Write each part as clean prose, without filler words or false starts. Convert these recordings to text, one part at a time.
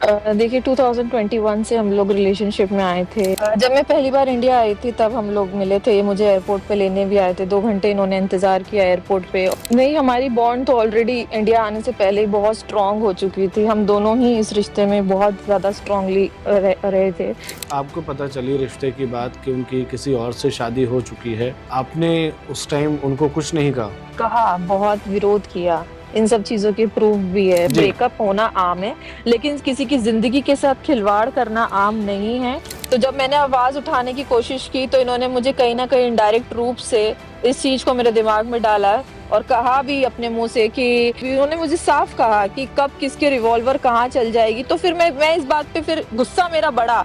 देखिए 2021 से हम लोग रिलेशनशिप में आए थे। जब मैं पहली बार इंडिया आई थी तब हम लोग मिले थे। ये मुझे एयरपोर्ट पे लेने भी आए थे। 2 घंटे इन्होंने इंतज़ार किया एयरपोर्ट पे। नहीं, हमारी बॉन्ड तो ऑलरेडी इंडिया आने से पहले ही बहुत स्ट्रॉन्ग हो चुकी थी। हम दोनों ही इस रिश्ते में बहुत ज़्यादा स्ट्रॉन्गली रहे थे। आपको पता चली रिश्ते की बात कि उनकी किसी और से शादी हो चुकी है। आपने उस टाइम उनको कुछ नहीं कहा? कहा, बहुत विरोध किया। इन सब चीज़ों के प्रूफ भी है। जी। ब्रेकअप होना आम है, लेकिन किसी की ज़िंदगी के साथ खिलवाड़ करना आम नहीं है। तो जब मैंने आवाज़ उठाने की कोशिश की तो इन्होंने मुझे कहीं न कहीं इनडायरेक्ट रूप से इस चीज़ को मेरे दिमाग में डाला और कहा भी अपने मुँह से कि उन्होंने मुझे साफ कहा कि कब किसकी रिवॉल्वर कहाँ चल जाएगी। तो फिर मैं इस बात पे फिर गुस्सा मेरा बढ़ा।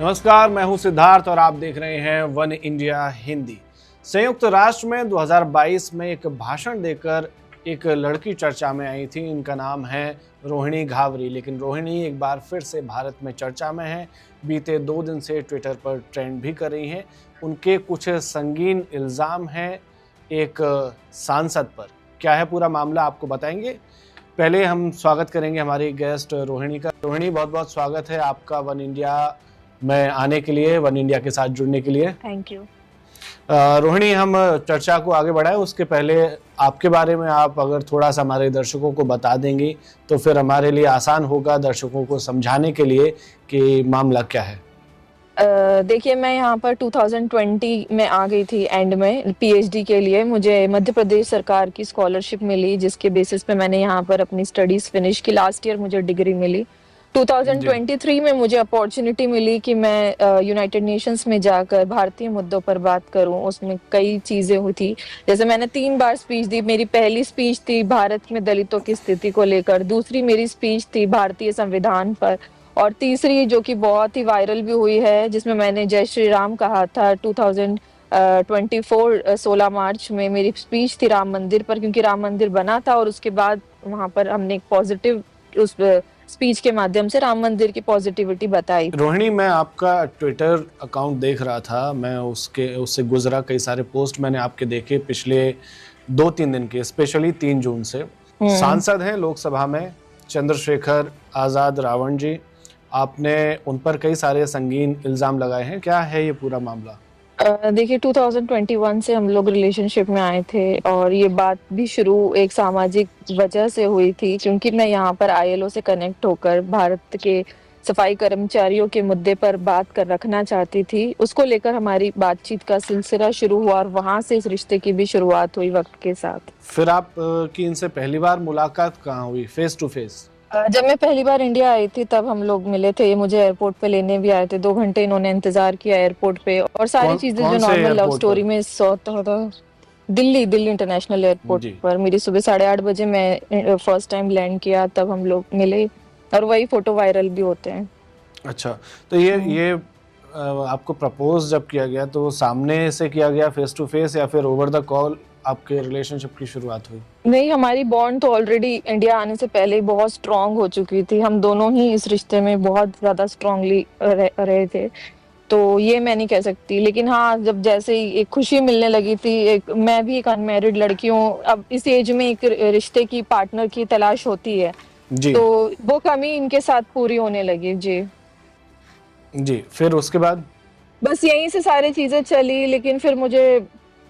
नमस्कार, मैं हूं सिद्धार्थ और आप देख रहे हैं वन इंडिया हिंदी। संयुक्त राष्ट्र में 2022 में एक भाषण देकर एक लड़की चर्चा में आई थी। इनका नाम है रोहिणी घावरी। लेकिन रोहिणी एक बार फिर से भारत में चर्चा में है। बीते 2 दिन से ट्विटर पर ट्रेंड भी कर रही हैं। उनके कुछ संगीन इल्ज़ाम हैं एक सांसद पर। क्या है पूरा मामला, आपको बताएंगे। पहले हम स्वागत करेंगे हमारी गेस्ट रोहिणी का। रोहिणी, बहुत बहुत स्वागत है आपका वन इंडिया में आने के लिए, वन इंडिया के साथ जुड़ने के लिए। Thank you. रोहिणी, हम चर्चा को आगे बढ़ाएं उसके पहले आपके बारे में आप अगर थोड़ा सा हमारे दर्शकों को बता देंगी तो फिर हमारे लिए आसान होगा दर्शकों को समझाने के लिए कि मामला क्या है। देखिए, मैं यहाँ पर 2020 में आ गई थी एंड में पीएचडी के लिए। मुझे मध्य प्रदेश सरकार की स्कॉलरशिप मिली, जिसके बेसिस पे मैंने यहाँ पर अपनी स्टडीज़ फिनिश की। लास्ट ईयर मुझे डिग्री मिली। जी। 2023 में मुझे अपॉर्चुनिटी मिली कि मैं यूनाइटेड नेशंस में जाकर भारतीय मुद्दों पर बात करूं। उसमें कई चीज़ें हुई थी। जैसे मैंने 3 बार स्पीच दी। मेरी पहली स्पीच थी भारत में दलितों की स्थिति को लेकर, दूसरी मेरी स्पीच थी भारतीय संविधान पर, और तीसरी जो कि बहुत ही वायरल भी हुई है, जिसमें मैंने जय श्री राम कहा था 2024 16 मार्च में मेरी स्पीच थी राम मंदिर पर, क्योंकि राम मंदिर बना था और उसके बाद वहां पर हमने एक पॉजिटिव उस स्पीच के माध्यम से राम मंदिर की पॉजिटिविटी बताई। रोहिणी, मैं आपका ट्विटर अकाउंट देख रहा था। मैं उससे गुजरा, कई सारे पोस्ट मैंने आपके देखे पिछले 2-3 दिन के, स्पेशली 3 जून से। सांसद हैं लोकसभा में चंद्रशेखर आज़ाद रावण जी। आपने उन पर कई सारे संगीन इल्ज़ाम लगाए हैं। क्या है ये पूरा मामला? देखिए 2021 से हम लोग रिलेशनशिप में आए थे और ये बात भी शुरू एक सामाजिक वजह से हुई थी, क्योंकि मैं यहाँ पर आईएलओ से कनेक्ट होकर भारत के सफाई कर्मचारियों के मुद्दे पर बात कर रखना चाहती थी। उसको लेकर हमारी बातचीत का सिलसिला शुरू हुआ और वहां से इस रिश्ते की भी शुरुआत हुई वक्त के साथ। फिर आप की इनसे पहली बार मुलाकात कहाँ हुई, फेस टू फेस? जब मैं पहली बार इंडिया आई थी तब हम लोग मिले थे। ये मुझे एयरपोर्ट पे लेने भी आए थे। 2 घंटे इन्होंने इंतजार किया एयरपोर्ट पे, और सारी कौन चीजें जो कौन से नॉर्मल लव एयरपोर्ट स्टोरी पर? में होता। दिल्ली इंटरनेशनल एयरपोर्ट जी। पर मेरी सुबह 8:30 बजे मैं फर्स्ट टाइम लैंड किया, तब हम लोग मिले और वही फोटो वायरल भी होते हैं। अच्छा, तो ये आपको प्रपोज जब किया गया तो सामने से किया गया फेस टू फेस या फिर ओवर द कॉल आपके रिलेशनशिप की शुरुआत हुई? नहीं, हमारी बॉन्ड तो ऑलरेडी इंडिया आने से पहले ही बहुत स्ट्रॉन्ग हो चुकी थी। हम दोनों ही इस रिश्ते में बहुत ज्यादा स्ट्रॉन्गली रहे थे। तो ये मैं नहीं कह सकती, लेकिन हाँ, जब जैसे ही एक खुशी मिलने लगी थी, मैं भी एक अनमैरिड लड़की हूँ। अब इस एज में एक रिश्ते की पार्टनर की तलाश होती है, जी। तो वो कमी इनके साथ पूरी होने लगी। जी। जी, फिर उसके बाद? बस यहीं से सारी चीजें चली, लेकिन फिर मुझे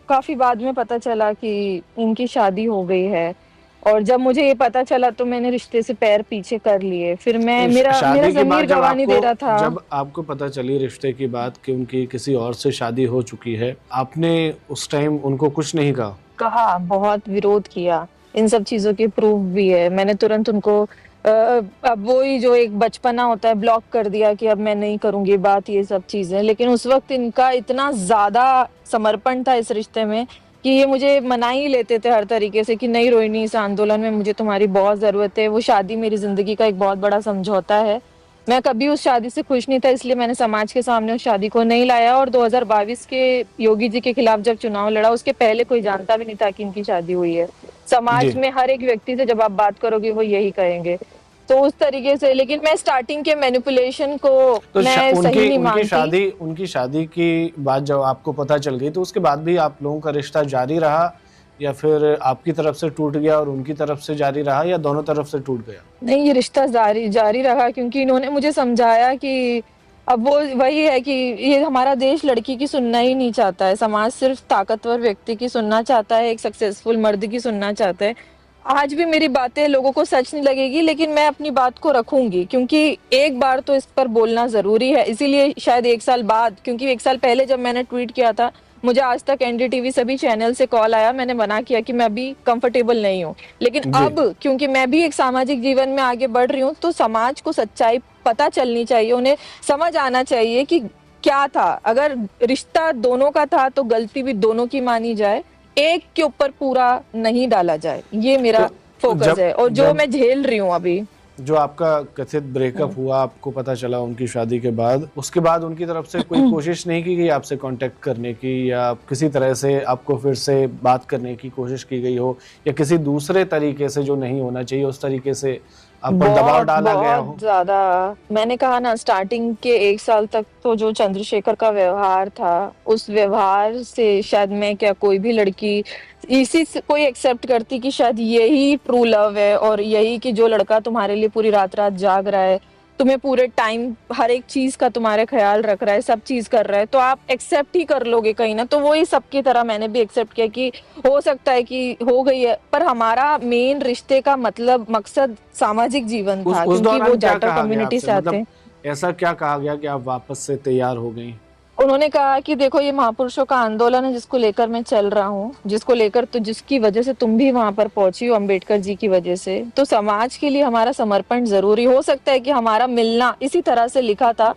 काफी बाद में पता चला कि इनकी शादी हो गई है। और जब मुझे ये पता चला तो मैंने रिश्ते से पैर पीछे कर लिए। फिर मैं नहीं, मेरा मेरा शादी के बाद ज़मीर गवाह नहीं दे रहा था। जब आपको पता चली रिश्ते की बात कि उनकी किसी और से शादी हो चुकी है, आपने उस टाइम उनको कुछ नहीं कहा? कहा, बहुत विरोध किया। इन सब चीज़ों के प्रूफ भी है। मैंने तुरंत उनको अब वही जो एक बचपना होता है, ब्लॉक कर दिया कि अब मैं नहीं करूँगी बात, ये सब चीज़ें। लेकिन उस वक़्त इनका इतना ज़्यादा समर्पण था इस रिश्ते में कि ये मुझे मना ही लेते थे हर तरीके से कि नहीं रोहिणी, इस आंदोलन में मुझे तुम्हारी बहुत ज़रूरत है। वो शादी मेरी ज़िंदगी का एक बहुत बड़ा समझौता है। मैं कभी उस शादी से खुश नहीं था, इसलिए मैंने समाज के सामने उस शादी को नहीं लाया। और 2022 के योगी जी के खिलाफ जब चुनाव लड़ा, उसके पहले कोई जानता भी नहीं था कि इनकी शादी हुई है। समाज जी। में हर एक व्यक्ति से जब आप बात करोगे वो यही कहेंगे। तो उस तरीके से, लेकिन मैं स्टार्टिंग के मैनिपुलेशन को तो मैं सही उनकी नहीं उनकी मानती। शादी उनकी शादी की बात जब आपको पता चल गई तो उसके बाद भी आप लोगों का रिश्ता जारी रहा या फिर आपकी तरफ से टूट गया और उनकी तरफ से जारी रहा, या दोनों तरफ से टूट गया? नहीं, ये रिश्ता जारी जारी रहा, क्योंकि इन्होंने मुझे समझाया कि अब वो वही है कि ये हमारा देश लड़की की सुनना ही नहीं चाहता है। समाज सिर्फ ताकतवर व्यक्ति की सुनना चाहता है, एक सक्सेसफुल मर्द की सुनना चाहता है। आज भी मेरी बातें लोगों को सच नहीं लगेगी, लेकिन मैं अपनी बात को रखूंगी, क्योंकि एक बार तो इस पर बोलना जरूरी है। इसीलिए शायद 1 साल बाद, क्योंकि 1 साल पहले जब मैंने ट्वीट किया था, मुझे आज तक एनडीटीवी सभी चैनल से कॉल आया, मैंने मना किया कि मैं अभी कंफर्टेबल नहीं हूँ। लेकिन जी। अब क्योंकि मैं भी एक सामाजिक जीवन में आगे बढ़ रही हूँ, तो समाज को सच्चाई पता चलनी चाहिए, उन्हें समझ आना चाहिए कि क्या था। अगर रिश्ता दोनों का था तो गलती भी दोनों की मानी जाए, एक के ऊपर पूरा नहीं डाला जाए। ये मेरा तो फोकस है, और जो जब मैं झेल रही हूँ अभी। जो आपका कथित ब्रेकअप हुआ, आपको पता चला उनकी शादी के बाद, उसके बाद उनकी तरफ से कोई कोशिश नहीं की गई आपसे कांटेक्ट करने की, या किसी तरह से आपको फिर से बात करने की कोशिश की गई हो, या किसी दूसरे तरीके से जो नहीं होना चाहिए उस तरीके से आप पर दबाव बहुत डाला गया हो? बहुत ज्यादा। मैंने कहा ना, स्टार्टिंग के 1 साल तक तो जो चंद्रशेखर का व्यवहार था, उस व्यवहार से शायद मैं क्या कोई भी लड़की इसी से कोई एक्सेप्ट करती कि शायद यही ट्रू लव है, और यही कि जो लड़का तुम्हारे लिए पूरी रात रात जाग रहा है, तुम्हें पूरे टाइम हर एक चीज का तुम्हारे ख्याल रख रहा है, सब चीज कर रहा है, तो आप एक्सेप्ट ही कर लोगे कहीं ना। तो वही सबकी तरह मैंने भी एक्सेप्ट किया कि हो सकता है कि हो गई है, पर हमारा मेन रिश्ते का मतलब मकसद सामाजिक जीवन था, उस क्योंकि वो दौरान क्या जाटव कहा गया कम्युनिटी से आपसे? आते मतलब हैं। ऐसा क्या कहा गया कि आप वापस से तैयार हो गई? उन्होंने कहा कि देखो, ये महापुरुषों का आंदोलन है जिसको लेकर मैं चल रहा हूँ, जिसको लेकर तो जिसकी वजह से तुम भी वहां पर पहुंची हो, अंबेडकर जी की वजह से, तो समाज के लिए हमारा समर्पण जरूरी हो सकता है कि हमारा मिलना इसी तरह से लिखा था।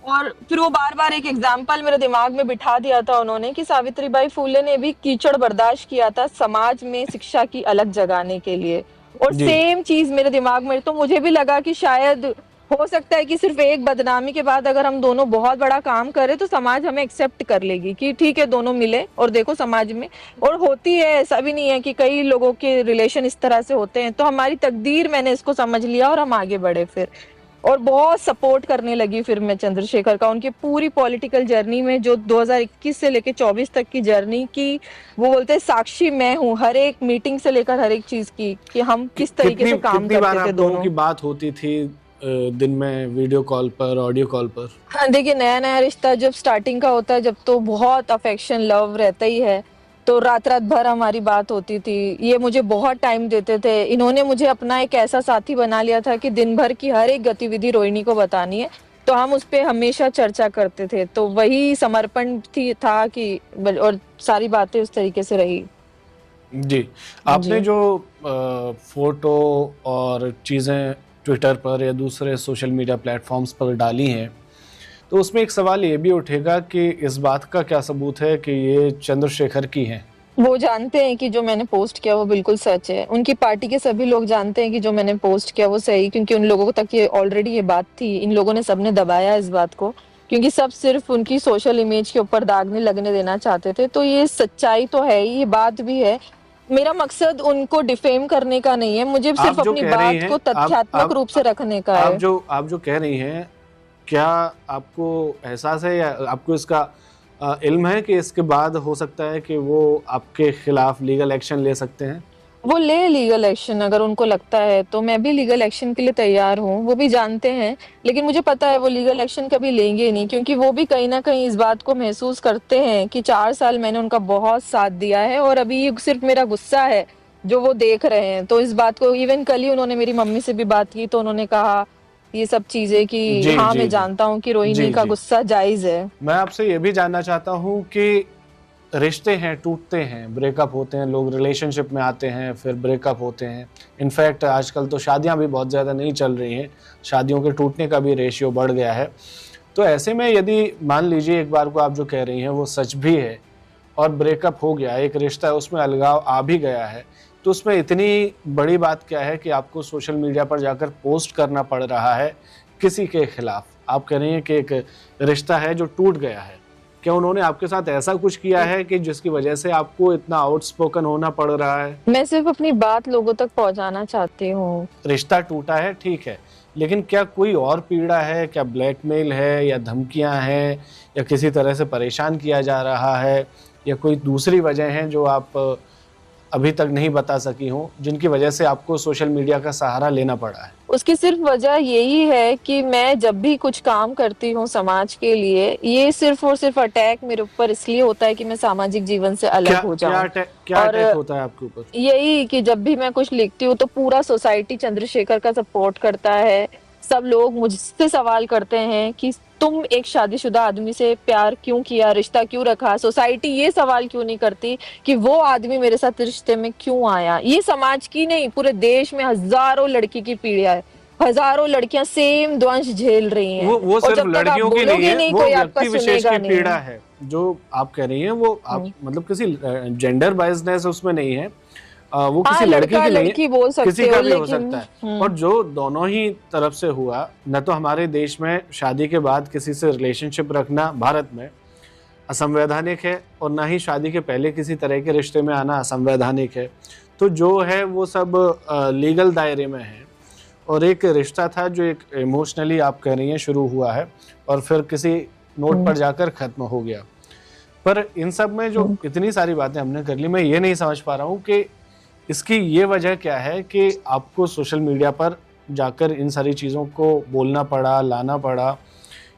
और फिर वो बार बार एक एग्जाम्पल मेरे दिमाग में बिठा दिया था उन्होंने कि सावित्रीबाई फूले ने भी कीचड़ बर्दाश्त किया था समाज में शिक्षा की अलग जगाने के लिए। और जी। सेम चीज मेरे दिमाग में, तो मुझे भी लगा कि शायद हो सकता है कि सिर्फ एक बदनामी के बाद अगर हम दोनों बहुत बड़ा काम करें तो समाज हमें एक्सेप्ट कर लेगी कि ठीक है, दोनों मिले। और देखो समाज में और होती है, ऐसा भी नहीं है कि कई लोगों के रिलेशन इस तरह से होते हैं। तो हमारी तकदीर, मैंने इसको समझ लिया और हम आगे बढ़े फिर। और बहुत सपोर्ट करने लगी फिर मैं चंद्रशेखर का, उनकी पूरी पॉलिटिकल जर्नी में, जो 2021 से लेकर 24 तक की जर्नी की, वो बोलते हैं साक्षी मैं हूँ हर एक मीटिंग से लेकर हर एक चीज की, कि हम किस तरीके से काम कितनी बार करते थे आप लोगों दोनों। की बात होती थी दिन में, वीडियो कॉल पर, ऑडियो कॉल पर? हाँ, देखिए, नया नया रिश्ता जब स्टार्टिंग का होता है, जब तो बहुत अफेक्शन लव रहता ही है, तो रात रात भर हमारी बात होती थी। ये मुझे बहुत टाइम देते थे। इन्होंने मुझे अपना एक ऐसा साथी बना लिया था कि दिन भर की हर एक गतिविधि रोहिणी को बतानी है, तो हम उस पे हमेशा चर्चा करते थे। तो वही समर्पण थी था कि, और सारी बातें उस तरीके से रही। जी। आपने जी। जो फोटो और चीज़ें ट्विटर पर या दूसरे सोशल मीडिया प्लेटफॉर्म्स पर डाली हैं, तो उसमें एक सवाल ये भी उठेगा कि इस बात का क्या सबूत है कि ये चंद्रशेखर की हैं? वो जानते हैं कि जो मैंने पोस्ट किया वो बिल्कुल सच है। उनकी पार्टी के सभी लोग जानते हैं कि जो मैंने पोस्ट किया वो सही, क्योंकि उन लोगों तक ये ऑलरेडी ये बात थी। इन लोगों ने सबने दबाया इस बात को, क्योंकि सब सिर्फ उनकी सोशल इमेज के ऊपर दाग नहीं लगने देना चाहते थे। तो ये सच्चाई तो है ही, ये बात भी है। मेरा मकसद उनको डिफेम करने का नहीं है, मुझे सिर्फ आप जो अपनी कह रही बात हैं, को तथ्यात्मक रूप से रखने का है। आप जो कह रही हैं, क्या आपको एहसास है या आपको इसका इल्म है कि इसके बाद हो सकता है कि वो आपके खिलाफ लीगल एक्शन ले सकते हैं? वो ले लीगल एक्शन, अगर उनको लगता है तो मैं भी लीगल एक्शन के लिए तैयार हूँ, वो भी जानते हैं। लेकिन मुझे पता है वो लीगल एक्शन कभी लेंगे नहीं, क्योंकि वो भी कहीं ना कहीं इस बात को महसूस करते हैं कि 4 साल मैंने उनका बहुत साथ दिया है, और अभी ये सिर्फ मेरा गुस्सा है जो वो देख रहे हैं। तो इस बात को, इवन कल ही उन्होंने मेरी मम्मी से भी बात की, तो उन्होंने कहा ये सब चीजें कि जी, हाँ, जी, मैं जी। जानता हूँ कि रोहिणी जी, का जी। गुस्सा जायज है। मैं आपसे ये भी जानना चाहता हूँ कि रिश्ते हैं, टूटते हैं, ब्रेकअप होते हैं, लोग रिलेशनशिप में आते हैं, फिर ब्रेकअप होते हैं। इनफैक्ट आजकल तो शादियां भी बहुत ज़्यादा नहीं चल रही हैं, शादियों के टूटने का भी रेशियो बढ़ गया है। तो ऐसे में यदि मान लीजिए एक बार को आप जो कह रही हैं वो सच भी है और ब्रेकअप हो गया, एक रिश्ता है उसमें अलगाव आ भी गया है, तो उसमें इतनी बड़ी बात क्या है कि आपको सोशल मीडिया पर जाकर पोस्ट करना पड़ रहा है किसी के खिलाफ? आप कह रही हैं कि एक रिश्ता है जो टूट गया है, क्या उन्होंने आपके साथ ऐसा कुछ किया है कि जिसकी वजह से आपको इतना आउटस्पोकन होना पड़ रहा है? मैं सिर्फ अपनी बात लोगों तक पहुंचाना चाहती हूँ। रिश्ता टूटा है, ठीक है, लेकिन क्या कोई और पीड़ा है? क्या ब्लैकमेल है, या धमकियां हैं, या किसी तरह से परेशान किया जा रहा है, या कोई दूसरी वजह है जो आप अभी तक नहीं बता सकी हों, जिनकी वजह से आपको सोशल मीडिया का सहारा लेना पड़ा है? उसकी सिर्फ वजह यही है कि मैं जब भी कुछ काम करती हूँ समाज के लिए, ये सिर्फ और सिर्फ अटैक मेरे ऊपर इसलिए होता है कि मैं सामाजिक जीवन से अलग हो जाऊं। क्या और अटैक होता है आपके ऊपर? यही कि जब भी मैं कुछ लिखती हूँ तो पूरा सोसाइटी चंद्रशेखर का सपोर्ट करता है। सब लोग मुझसे सवाल करते हैं कि तुम एक शादीशुदा आदमी से प्यार क्यों किया, रिश्ता क्यों रखा। सोसाइटी ये सवाल क्यों नहीं करती कि वो आदमी मेरे साथ रिश्ते में क्यों आया। ये समाज की नहीं, पूरे देश में हजारों लड़की की पीड़ा है। हजारों लड़कियां सेम द्वंश झेल रही हैं। वो सिर्फ लड़कियों की नहीं है, वो कोई व्यक्ति विशेष की पीड़ा है जो आप कह रही हैं। वो आप मतलब किसी जेंडर बायसनेस उसमें नहीं है, वो किसी लड़की की नहीं बोल सकते किसी का भी हो सकता है। और जो दोनों ही तरफ से हुआ, न तो हमारे देश में शादी के बाद किसी से रिलेशनशिप रखना भारत में असंवैधानिक है, और ना ही शादी के पहले किसी तरह के रिश्ते में आना असंवैधानिक है। तो जो है वो सब लीगल दायरे में है। और एक रिश्ता था जो एक इमोशनली आप कह रही हैं शुरू हुआ है और फिर किसी नोट पर जाकर खत्म हो गया। पर इन सब में जो इतनी सारी बातें हमने कर ली, मैं ये नहीं समझ पा रहा हूँ कि इसकी ये वजह क्या है कि आपको सोशल मीडिया पर जाकर इन सारी चीज़ों को बोलना पड़ा, लाना पड़ा,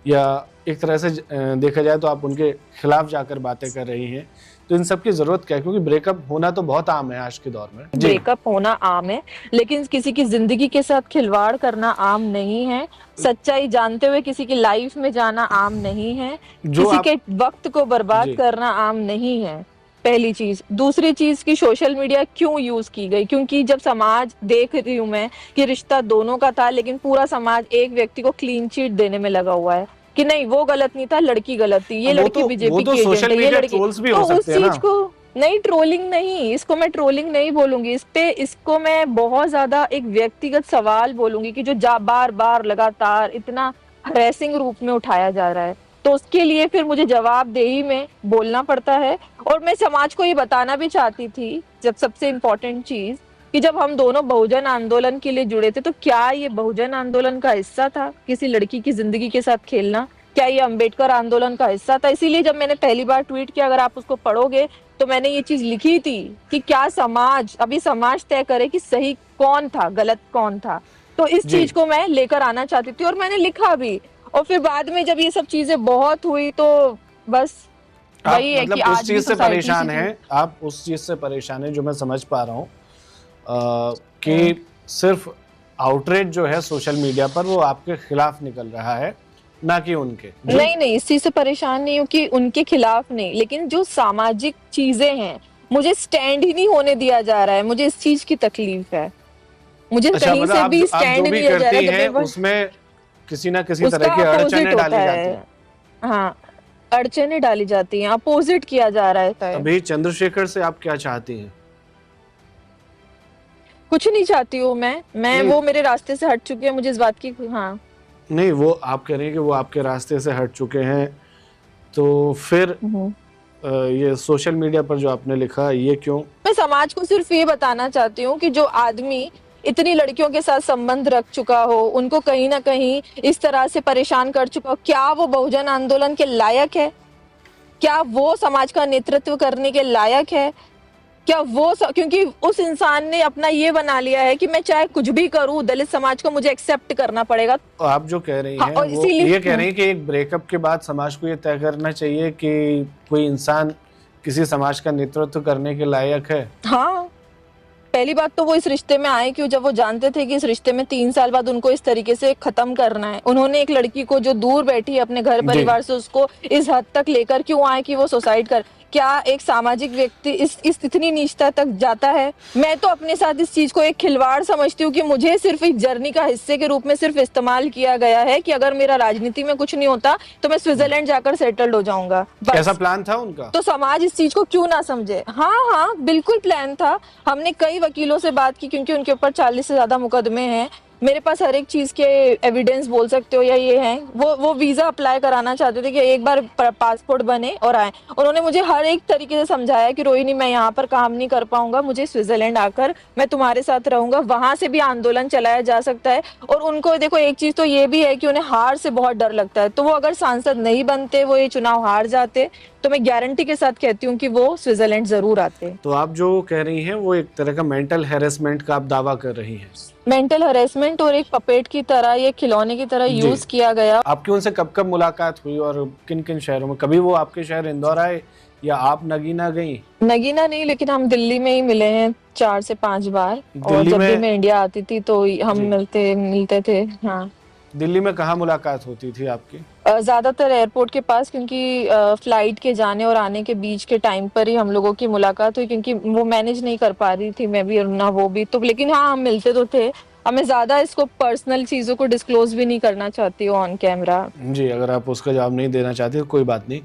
या एक तरह से देखा जाए तो आप उनके खिलाफ जाकर बातें कर रही हैं। तो इन सब की जरूरत क्या है? क्योंकि ब्रेकअप होना तो बहुत आम है आज के दौर में। ब्रेकअप होना आम है, लेकिन किसी की जिंदगी के साथ खिलवाड़ करना आम नहीं है। सच्चाई जानते हुए किसी की लाइफ में जाना आम नहीं है। किसी के वक्त को बर्बाद करना आम नहीं है, पहली चीज। दूसरी चीज की सोशल मीडिया क्यों यूज की गई, क्योंकि जब समाज देख रही हूँ मैं कि रिश्ता दोनों का था, लेकिन पूरा समाज एक व्यक्ति को क्लीन चिट देने में लगा हुआ है कि नहीं वो गलत नहीं था, लड़की गलत थी, ये लड़की बीजेपी की एजेंट है, ये लड़की। तो उस चीज को नहीं, ट्रोलिंग नहीं, इसको मैं ट्रोलिंग नहीं बोलूंगी, इसको मैं बहुत ज्यादा एक व्यक्तिगत सवाल बोलूंगी कि जो बार बार लगातार इतना हरेसिंग रूप में उठाया जा रहा है। तो उसके लिए फिर मुझे जवाबदेही में बोलना पड़ता है। और मैं समाज को ये बताना भी चाहती थी, जब सबसे इम्पोर्टेंट चीज, कि जब हम दोनों बहुजन आंदोलन के लिए जुड़े थे तो क्या ये बहुजन आंदोलन का हिस्सा था किसी लड़की की जिंदगी के साथ खेलना? क्या ये अंबेडकर आंदोलन का हिस्सा था? इसीलिए जब मैंने पहली बार ट्वीट किया, अगर आप उसको पढ़ोगे तो मैंने ये चीज लिखी थी कि क्या समाज, अभी समाज तय करे कि सही कौन था, गलत कौन था। तो इस चीज को मैं लेकर आना चाहती थी और मैंने लिखा भी। और फिर बाद में जब ये सब चीजें बहुत हुई तो बस वही है कि उस चीज से परेशान है, आप उस चीज से परेशान है जो मैं समझ पा रहा हूँ कि सिर्फ आउटरीच जो है सोशल मीडिया पर वो आपके खिलाफ निकल रहा है, ना कि उनके। नहीं, इस चीज से परेशान नहीं हूँ कि उनके खिलाफ नहीं, लेकिन जो सामाजिक चीजें हैं मुझे स्टैंड ही नहीं होने दिया जा रहा है। मुझे इस चीज की तकलीफ है, मुझे कहीं से भी स्टैंड नहीं दिया जा रहा है। उसमें किसी ना किसी तरह की अड़चनें डाली जाती हैं। हाँ, अड़चनें डाली जाती हैं, अपोजिट किया जा रहा है। अभी चंद्रशेखर से आप क्या चाहती हैं? कुछ नहीं चाहती हूँ मैं वो मेरे रास्ते से हट चुके हैं, मुझे इस बात की। हाँ नहीं, वो आप कह रहे हैं कि वो आपके रास्ते से हट चुके हैं, तो फिर ये सोशल मीडिया पर जो आपने लिखा ये क्यों? मैं समाज को सिर्फ ये बताना चाहती हूँ कि जो आदमी इतनी लड़कियों के साथ संबंध रख चुका हो, उनको कहीं ना कहीं इस तरह से परेशान कर चुका हो, क्या वो बहुजन आंदोलन के लायक है? क्या वो समाज का नेतृत्व करने के लायक है? क्या वो क्योंकि उस इंसान ने अपना ये बना लिया है कि मैं चाहे कुछ भी करूं, दलित समाज को मुझे एक्सेप्ट करना पड़ेगा। आप जो कह रही हैं, वो ये कह रही हैं कि एक ब्रेकअप के बाद समाज को ये तय करना चाहिए कि कोई इंसान किसी समाज का नेतृत्व करने के लायक है। हाँ, पहली बात तो वो इस रिश्ते में आए क्यों, जब वो जानते थे कि इस रिश्ते में 3 साल बाद उनको इस तरीके से खत्म करना है। उन्होंने एक लड़की को जो दूर बैठी है अपने घर परिवार से, उसको इस हद तक लेकर क्यों आए कि वो सुसाइड कर? क्या एक सामाजिक व्यक्ति इस इतनी नीचता तक जाता है? मैं तो अपने साथ इस चीज को एक खिलवाड़ समझती हूँ कि मुझे सिर्फ एक जर्नी का हिस्से के रूप में सिर्फ इस्तेमाल किया गया है कि अगर मेरा राजनीति में कुछ नहीं होता तो मैं स्विट्जरलैंड जाकर सेटल्ड हो जाऊंगा। ऐसा प्लान था उनका? तो समाज इस चीज को क्यों ना समझे? हाँ, बिल्कुल प्लान था। हमने कई वकीलों से बात की, क्योंकि उनके ऊपर 40 से ज्यादा मुकदमे हैं। मेरे पास हर एक चीज के एविडेंस बोल सकते हो या ये है। वो वीजा अप्लाई कराना चाहते थे कि एक बार पासपोर्ट बने और आए। उन्होंने मुझे हर एक तरीके से समझाया कि रोहिणी मैं यहाँ पर काम नहीं कर पाऊंगा, मुझे स्विट्जरलैंड आकर मैं तुम्हारे साथ रहूंगा, वहां से भी आंदोलन चलाया जा सकता है। और उनको देखो एक चीज तो ये भी है कि उन्हें हार से बहुत डर लगता है, तो वो अगर सांसद नहीं बनते, वो ये चुनाव हार जाते, तो मैं गारंटी के साथ कहती हूँ कि वो स्विट्जरलैंड जरूर आते। तो आप जो कह रही हैं वो एक तरह का मेंटल हैरेसमेंट का आप दावा कर रही हैं। मेंटल हरेसमेंट और एक पपेट की तरह, ये खिलौने की तरह जी। यूज किया गया। आपकी उनसे कब कब मुलाकात हुई और किन किन शहरों में? कभी वो आपके शहर इंदौर आए या आप नगीना गई? नगीना नहीं, लेकिन हम दिल्ली में ही मिले हैं 4 से 5 बार। और दिल्ली जब भी में? मैं इंडिया आती थी तो हम जी। मिलते थे। हाँ। दिल्ली में कहाँ मुलाकात होती थी आपकी? ज्यादातर एयरपोर्ट के पास, क्योंकि फ्लाइट के जाने और आने के बीच के टाइम पर ही हम लोगों की मुलाकात हुई, क्योंकि वो मैनेज नहीं कर पा रही थी मैं भी और ना वो भी। तो लेकिन हाँ, हम मिलते तो थे। अब मैं ज्यादा इसको पर्सनल चीजों को डिस्क्लोज भी नहीं करना चाहती हूँ ऑन कैमरा। जी, अगर आप उसका जवाब नहीं देना चाहते तो कोई बात नहीं।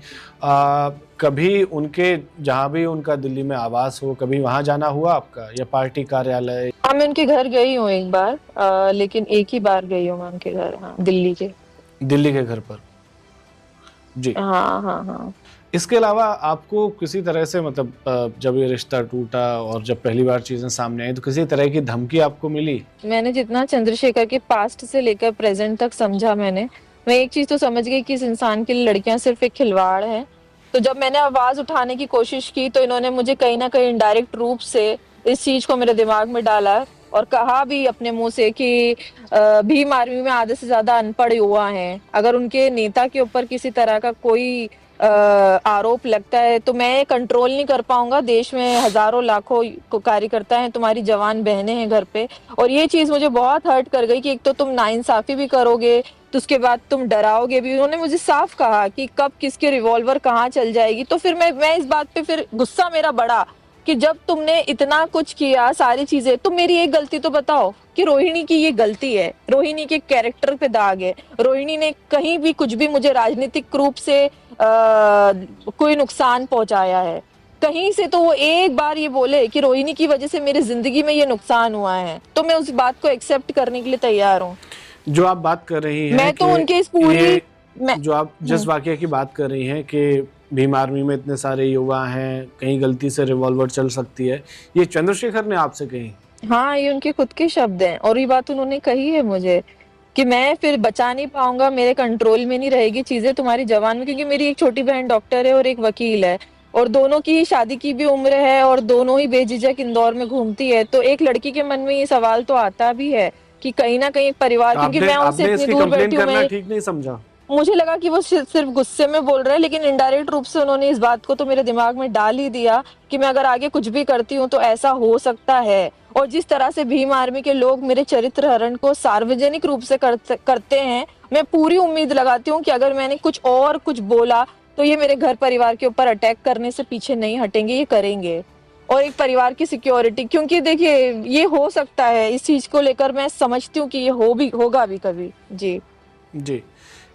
कभी उनके जहाँ भी उनका दिल्ली में आवास हो, कभी वहाँ जाना हुआ आपका या पार्टी कार्यालय? हाँ, मैं उनके घर गई हूँ एक बार, लेकिन एक ही बार गई हूँ मैं उनके घर। हाँ, दिल्ली के। दिल्ली के घर पर? जी। हाँ हाँ हाँ। इसके अलावा आपको किसी तरह से मतलब जब ये रिश्ता टूटा और जब पहली बार चीजें सामने आई तो किसी तरह की धमकी आपको मिली? मैंने जितना चंद्रशेखर के पास्ट से लेकर प्रेजेंट तक समझा, मैं एक चीज तो समझ गई कि इस इंसान के लिए लड़कियां सिर्फ एक खिलवाड़ है। तो जब मैंने आवाज उठाने की कोशिश की तो इन्होंने मुझे कहीं ना कहीं इनडायरेक्ट रूप से इस चीज को मेरे दिमाग में डाला और कहा भी अपने मुंह से कि भीम आर्मी में आधे से ज्यादा अनपढ़ युवा हैं। अगर उनके नेता के ऊपर किसी तरह का कोई आरोप लगता है तो मैं कंट्रोल नहीं कर पाऊंगा। देश में हजारों लाखों कार्यकर्ता हैं, तुम्हारी जवान बहनें हैं घर पे। और ये चीज मुझे बहुत हर्ट कर गई कि एक तो तुम नाइंसाफी भी करोगे, तो उसके बाद तुम डराओगे भी। उन्होंने मुझे साफ कहा कि कब किसके रिवॉल्वर कहाँ चल जाएगी। तो फिर मैं इस बात पे फिर गुस्सा मेरा बढ़ा कि जब तुमने इतना कुछ किया, सारी चीजें, तो मेरी एक गलती तो बताओ कि रोहिणी की ये गलती है, रोहिणी के कैरेक्टर पे दाग है। रोहिणी ने कहीं भी कुछ भी मुझे राजनीतिक रूप से कोई नुकसान पहुंचाया है कहीं से, तो वो एक बार ये बोले कि रोहिणी की वजह से मेरी जिंदगी में ये नुकसान हुआ है, तो मैं उस बात को एक्सेप्ट करने के लिए तैयार हूँ। जो आप बात कर रही हैं मैं तो कि उनके इस पूरी जो आप जिस वाकये की बात कर रही हैं कि भीम आर्मी में इतने सारे युवा हैं, कहीं गलती से रिवॉल्वर चल सकती है, ये चंद्रशेखर ने आपसे कही? हाँ, ये उनके खुद के शब्द हैं और ये बात उन्होंने कही है मुझे कि मैं फिर बचा नहीं पाऊंगा, मेरे कंट्रोल में नहीं रहेगी चीजें तुम्हारी जवान में, क्योंकि मेरी एक छोटी बहन डॉक्टर है और एक वकील है और दोनों की ही शादी की भी उम्र है और दोनों ही बेझिझक इंदौर में घूमती है। तो एक लड़की के मन में ये सवाल तो आता भी है कि कहीं ना कहीं एक परिवार, क्योंकि मैं उनसे इतनी दूर बैठी हूँ, मैं ठीक नहीं समझा? मुझे लगा कि वो सिर्फ गुस्से में बोल रहे हैं, लेकिन इनडायरेक्ट रूप से उन्होंने इस बात को तो मेरे दिमाग में डाल ही दिया कि मैं अगर आगे कुछ भी करती हूँ तो ऐसा हो सकता है। और जिस तरह से भीम आर्मी के लोग मेरे चरित्र हरण को सार्वजनिक रूप से करते हैं, मैं पूरी उम्मीद लगाती हूँ कि अगर मैंने कुछ बोला तो ये मेरे घर परिवार के ऊपर अटैक करने से पीछे नहीं हटेंगे, ये करेंगे। और एक परिवार की सिक्योरिटी, क्योंकि देखिए ये हो सकता है, इस चीज को लेकर मैं समझती हूँ कि ये होगा भी कभी। जी जी।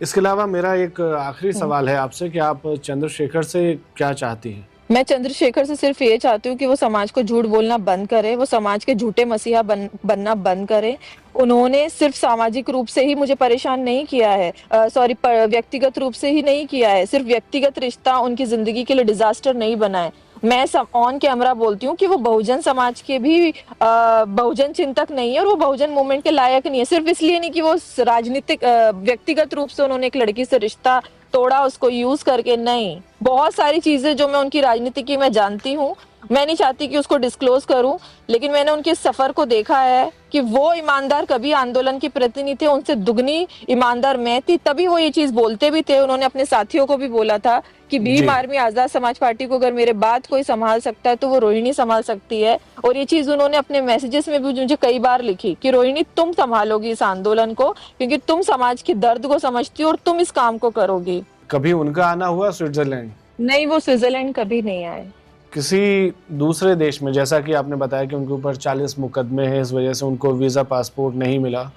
इसके अलावा मेरा एक आखिरी सवाल है आपसे कि आप चंद्रशेखर से क्या चाहती हैं? मैं चंद्रशेखर से सिर्फ ये चाहती हूँ कि वो समाज को झूठ बोलना बंद करे, वो समाज के झूठे मसीहा बनना बंद करे। उन्होंने सिर्फ सामाजिक रूप से ही मुझे परेशान नहीं किया है, व्यक्तिगत रूप से ही नहीं किया है। सिर्फ व्यक्तिगत रिश्ता उनकी जिंदगी के लिए डिजास्टर नहीं बना है। मैं ऑन कैमरा बोलती हूँ कि वो बहुजन समाज के भी बहुजन चिंतक नहीं है और वो बहुजन मूवमेंट के लायक नहीं है। सिर्फ इसलिए नहीं कि वो राजनीतिक व्यक्तिगत रूप से उन्होंने एक लड़की से रिश्ता तोड़ा उसको यूज करके, नहीं, बहुत सारी चीजें जो मैं उनकी राजनीति की मैं जानती हूँ, मैं नहीं चाहती कि उसको डिस्क्लोज करूं, लेकिन मैंने उनके सफर को देखा है कि वो ईमानदार कभी आंदोलन के प्रति नहीं थे, उनसे दुगनी ईमानदार मैं थी, तभी वो ये चीज बोलते भी थे। उन्होंने अपने साथियों को भी बोला था कि भीम आर्मी आजाद समाज पार्टी को अगर मेरे बाद कोई संभाल सकता है तो वो रोहिणी संभाल सकती है। और ये चीज उन्होंने अपने मैसेजेस में भी मुझे कई बार लिखी कि रोहिणी तुम संभालोगी इस आंदोलन को, क्योंकि तुम समाज के दर्द को समझती हो और तुम इस काम को करोगी। कभी उनका आना हुआ स्विट्जरलैंड? नहीं, वो स्विट्जरलैंड कभी नहीं आए। किसी दूसरे देश में, जैसा कि आपने बताया कि उनके ऊपर 40 मुकदमे हैं, इस वजह से उनको वीज़ा पासपोर्ट नहीं मिला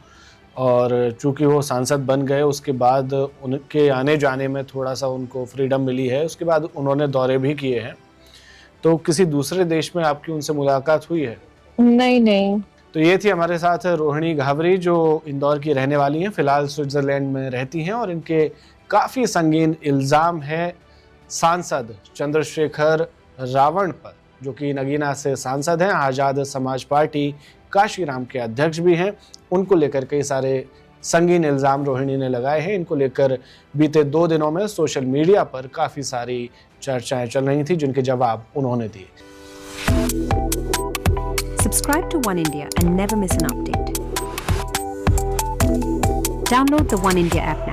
और चूंकि वो सांसद बन गए उसके बाद उनके आने जाने में थोड़ा सा उनको फ्रीडम मिली है, उसके बाद उन्होंने दौरे भी किए हैं। तो किसी दूसरे देश में आपकी उनसे मुलाकात हुई है? नहीं नहीं। तो ये थी हमारे साथ रोहिणी घावरी, जो इंदौर की रहने वाली हैं, फिलहाल स्विट्जरलैंड में रहती हैं, और इनके काफ़ी संगीन इल्ज़ाम हैं सांसद चंद्रशेखर रावण पर, जो कि नगीना से सांसद हैं, आज़ाद समाज पार्टी काशीराम के अध्यक्ष भी हैं। उनको लेकर कई सारे संगीन इल्ज़ाम रोहिणी ने लगाए हैं। इनको लेकर बीते 2 दिनों में सोशल मीडिया पर काफ़ी सारी चर्चाएं चल रही थी, जिनके जवाब उन्होंने दिए। Subscribe to One India and never miss an update. Download the One India app now.